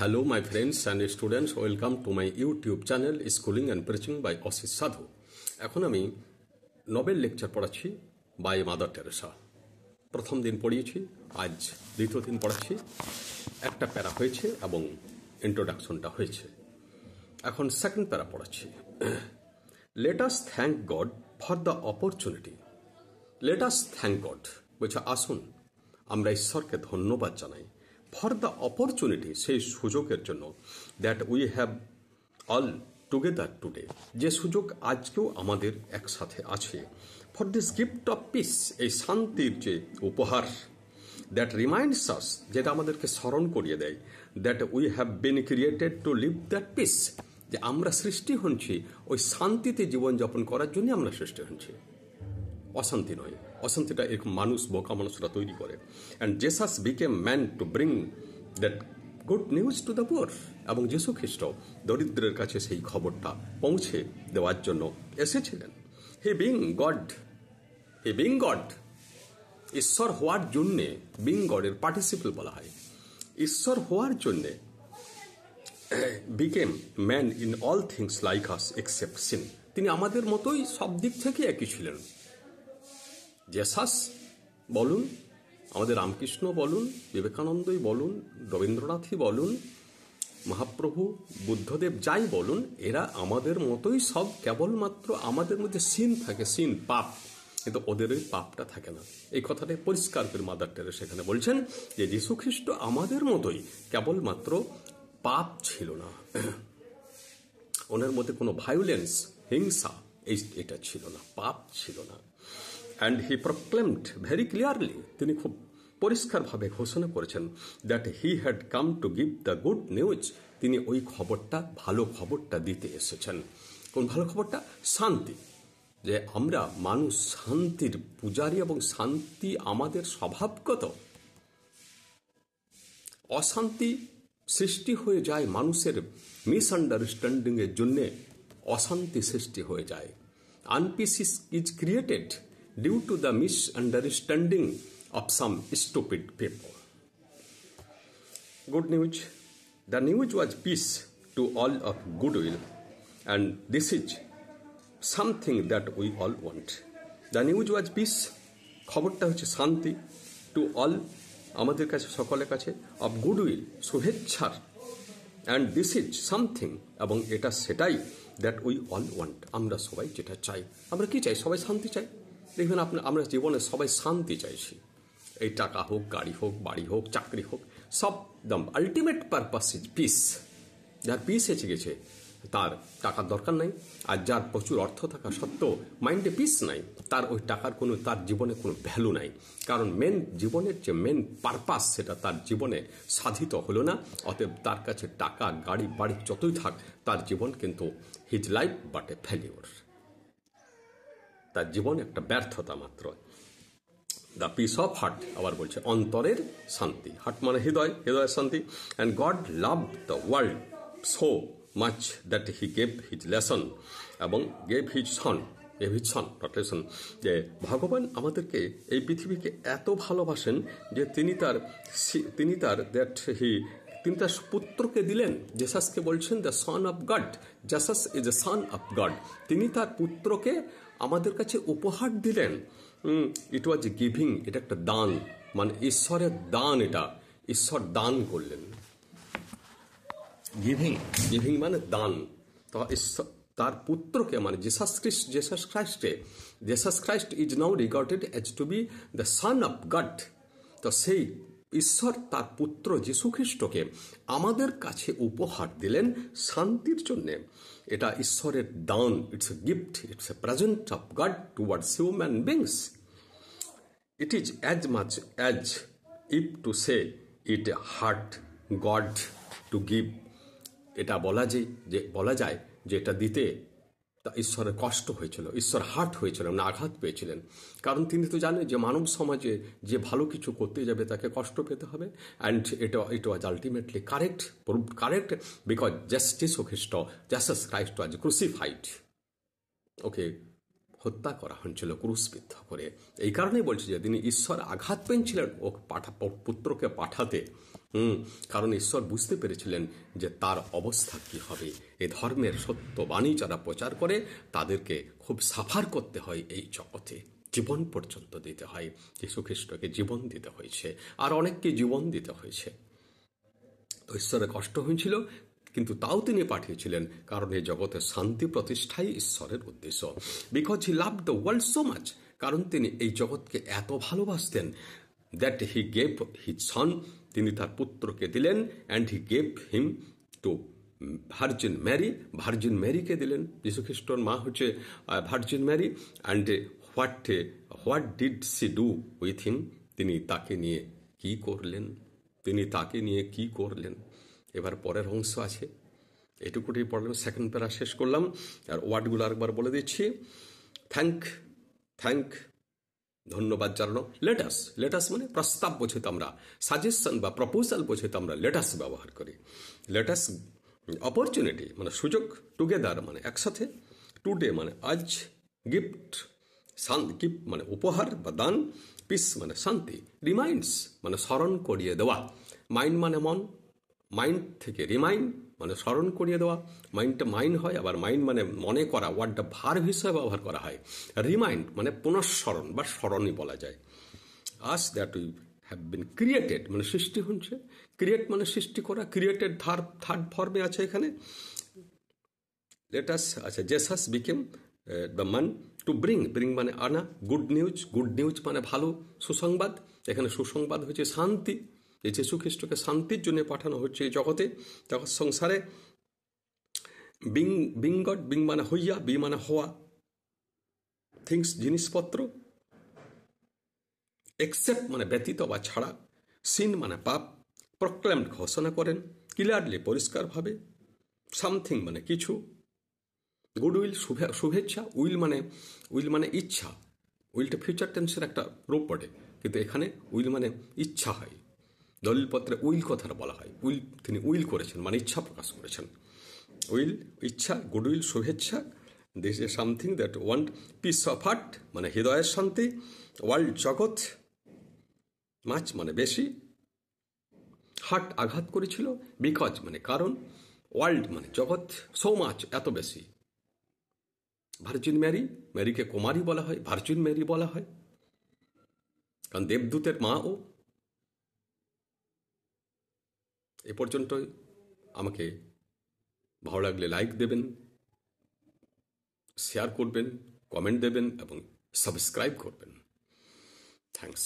Hello my friends and students, welcome to my YouTube channel Schooling and Preaching by Ashish Sadhu. এখন আমি Nobel lecture পড়াচ্ছি by mother Teresa. প্রথম দিন পড়িয়েছি, আজ দ্বিতীয় দিন পড়াচ্ছি। একটা প্যারা হয়েছে এবং ইন্ট্রোডাকশনটা হয়েছে। এখন সেকেন্ড প্যারা পড়াচ্ছি। Let us thank god for the opportunity. Let us thank god বলছে আসুন আমরা ঈশ্বরকে ধন্যবাদ জানাই ফর দ্য অপরচুনিটি, সেই সুযোগের জন্য, that we have all together today, যে সুযোগ আজকেও আমাদের একসাথে আছে। For this gift of piece, এই শান্তির যে উপহার, দ্যাট রিমাইন্ডস আস, যেটা আমাদেরকে স্মরণ করিয়ে দেয়, that we have been created to live that peace, যে আমরা সৃষ্টি হচ্ছি ওই শান্তিতে জীবনযাপন করার জন্য আমরা সৃষ্টি হচ্ছি, অশান্তি নয়। অশান্তিটা এরকম মানুষ, বোকা মানুষরা তৈরি করে। And Jesus became man to bring that good news to the poor, এবং যীশু খ্রিস্ট দরিদ্রের কাছে সেই খবরটা পৌঁছে দেওয়ার জন্য এসেছিলেন। হি বিং গড, ঈশ্বর হওয়ার জন্যে, বিং গডের পার্টিসিপল বলা হয়, ঈশ্বর হওয়ার জন্যে became man in all things like us except sin, তিনি আমাদের মতোই সব দিক থেকে একই ছিলেন। জেসাস বলুন, আমাদের রামকৃষ্ণ বলুন, বিবেকানন্দই বলুন, রবীন্দ্রনাথই বলুন, মহাপ্রভু বুদ্ধদেব যাই বলুন, এরা আমাদের মতোই সব, কেবলমাত্র আমাদের মধ্যে সিন থাকে, সিন পাপ, কিন্তু ওদের ওই পাপটা থাকে না। এই কথাটাই পরিষ্কার করে মাদার টেরেসা সেখানে বলছেন যে যীশু খ্রিস্ট আমাদের মতোই, কেবলমাত্র পাপ ছিল না, ওনার মধ্যে কোনো ভায়োলেন্স, হিংসা এটা ছিল না, পাপ ছিল না। And he proclaimed very clearly, তিনি খুব পরিষ্কারভাবে ঘোষণা করেছেন, that he had come to give the good news, তিনি ওই খবরটা, ভালো খবরটা দিতে এসেছেন। কোন ভালো খবরটা? শান্তি, যে আমরা মানুষ শান্তির পূজারী এবং শান্তি আমাদের স্বভাবগত। অশান্তি সৃষ্টি হয়ে যায় মানুষের মিসআন্ডারস্ট্যান্ডিং এর জন্যে, অশান্তি সৃষ্টি হয়ে যায়। Unpeace is created due to the misunderstanding of some stupid people. Good news. The news was peace to all of goodwill, and this is something that we all want. The news was peace. খবরটা হচ্ছে শান্তি, to all, আমাদের কাছে, সকলের কাছে, of goodwill, শুভেচ্ছার, and this is something, এবং এটা সেটাই, দ্যাট উই অল ওয়ান্ট, আমরা সবাই যেটা চাই। আমরা কি চাই? সবাই শান্তি চাই। দেখবেন আমরা জীবনে সবাই শান্তি চাইছি। এই টাকা হোক, গাড়ি হোক, বাড়ি হোক, চাকরি হোক, সব দম আলটিমেট পারপাস ইজ পিস। যার পিস এসে গেছে তার টাকার দরকার নাই, আর যার প্রচুর অর্থ থাকা সত্ত্বেও মাইন্ডে পিস নাই, তার ওই টাকার কোনো, তার জীবনে কোনো ভ্যালু নাই। কারণ জীবনের যে মেন পারপাস, সেটা তার জীবনে সাধিত হলো না। অতএব তার কাছে টাকা, গাড়ি, বাড়ি যতই থাক, তার জীবন কিন্তু his life but A failure, তার জীবন একটা ব্যর্থতা মাত্র। দ্য পিস অফ হার্ট, আবার বলছে অন্তরের শান্তি। হার্ট মানে হৃদয়, হৃদয়ের শান্তি। And god love the world so much that he gave his lesson, এবং গেভ হিজ সন, যে ভগবান আমাদেরকে, এই পৃথিবীকে এত ভালোবাসেন যে তিনি তার পুত্রকে দিলেন। জেসাসকে বলছেন the son of god, Jesus is a Son of god, তিনি তার পুত্রকে আমাদের কাছে উপহার দিলেন। ইট ওয়াজ গিভিং, এটা একটা দান, মানে ঈশ্বরের দান, এটা ঈশ্বর দান করলেন। গিভিং মানে দান। তো তার পুত্রকে, মানে Jesus Christ is now regarded as to be the son of God. তো সেই ঈশ্বর তার পুত্র যীশু খ্রিস্টকে আমাদের কাছে উপহার দিলেন শান্তির জন্যে। এটা ঈশ্বরের দান, it's a gift, it's a present of god towards human beings. It is as much as if to say it heart god to give. এটা বলা যায় যে এটা দিতে তা ঈশ্বরের কষ্ট হয়েছিল, ঈশ্বর হার্ট হয়েছিল, না আঘাত পেয়েছিলেন। কারণ তিনি তো জানেন যে মানব সমাজে যে ভালো কিছু করতে যাবে তাকে কষ্ট পেতে হবে। And it was ultimately correct because Jesus Christ was crucified, ওকে হত্যা করা হয়েছিল ক্রুশবিদ্ধ করে। এই কারণেই বলছি যে তিনি ঈশ্বর আঘাত পেয়েছিলেন ও পুত্রকে পাঠাতে, কারণ ঈশ্বর বুঝতে পেরেছিলেন যে তার অবস্থা কি হবে। এ ধর্মের সত্য বাণী যারা প্রচার করে তাদেরকে খুব সাফার করতে হয়, এই জগতে জীবন পর্যন্ত দিতে হয়। যীশুখ্রিস্টকে জীবন দিতে হয়েছে, আর অনেককে জীবন দিতে হয়েছে। তো ঈশ্বরের কষ্ট হয়েছিল, কিন্তু তাও তিনি পাঠিয়েছিলেন, কারণ এই জগতের শান্তি প্রতিষ্ঠাই ঈশ্বরের উদ্দেশ্য। Because he love the world so much, কারণ তিনি এই জগৎকে এত ভালোবাসতেন, that he gave his son, তিনি তার পুত্রকে দিলেন, and he gave him to Virgin Mary, Virgin ম্যারিকে দিলেন। যীশুখ্রিস্টর মা হচ্ছে Virgin Mary. And what did she do with him, তিনি তাকে নিয়ে কি করলেন, তিনি তাকে নিয়ে কি করলেন। এবার পরের অংশ আছে, এটুকুটি পড়লাম, সেকেন্ড প্যারা শেষ করলাম। আর ওয়ার্ডগুলো আরেকবার বলে দিচ্ছি। থ্যাংক ধন্যবাদ জানানো। লেটাস মানে প্রস্তাব বোঝে তো আমরা, সাজেশন বা প্রপোজাল বোঝে তো আমরা লেটাস ব্যবহার করি। লেটাস অপরচুনিটি মানে সুযোগ, টুগেদার মানে একসাথে, টুডে মানে আজ, গিফট গিফট মানে উপহার বা দান, পিস মানে শান্তি, রিমাইন্ডস মানে স্মরণ করিয়ে দেওয়া, মাইন্ড মানে মন, মাইন্ড থেকে রিমাইন্ড মানে স্মরণ করিয়ে দেওয়া, মাইন্ডটা মাইন্ড হয়, আবার মাইন্ড মানে মনে করা, ওয়ার্ডটা ভার্ব হিসেবে ব্যবহার করা হয়। রিমাইন্ড মানে পুনঃস্মরণ বা স্মরণই বলা যায়। আস that we have been created মানে সৃষ্টি হচ্ছে, ক্রিয়েট মানে সৃষ্টি করা, ক্রিয়েটেড থার্ড ফর্মে আছে এখানে। লেটাস আচ্ছা, জেসাস বিকেম দ্য মান টু ব্রিং মানে আনা, গুড নিউজ মানে ভালো সুসংবাদ। এখানে সুসংবাদ হচ্ছে শান্তি, যে যীশু খ্রিস্টকে শান্তির জন্য পাঠানো হচ্ছে এই জগৎ সংসারে। বিং গড, বিং মানে হইয়া, বি মানে হওয়া, থিংস জিনিসপত্র, এক্সেপ্ট মানে ব্যতীত বা ছাড়া, সিন মানে পাপ, প্রক্লেমড ঘোষণা করেন, ক্লিয়ারলি পরিষ্কারভাবে, সামথিং মানে কিছু, গুডউইল শুভেচ্ছা, উইল মানে ইচ্ছা, উইলটা ফিউচার টেন্সের একটা রূপ পড়ে, কিন্তু এখানে উইল মানে ইচ্ছা হয়। দলিলপত্রে উইল কথাটা বলা হয়, তিনি উইল করেছেন মানে ইচ্ছা প্রকাশ করেছেন। উইল ইচ্ছা, গুডউইল শুভেচ্ছা, this is something that want, piece of heart মানে হৃদয়ের শান্তি, ওয়ার্ল্ড জগৎ, মাছ মানে বেশি, হার্ট আঘাত করেছিল, বিকজ মানে কারণ, ওয়ার্ল্ড মানে জগৎ, সো মাচ এত বেশি। ভার্জিন ম্যারিকে কুমারী বলা হয়, ভার্জিন ম্যারি বলা হয়, কারণ দেবদূতের মা ও। এ পর্যন্তই। আমাকে ভালো লাগলে লাইক দেবেন, শেয়ার করবেন, কমেন্ট দেবেন এবং সাবস্ক্রাইব করবেন। থ্যাঙ্কস।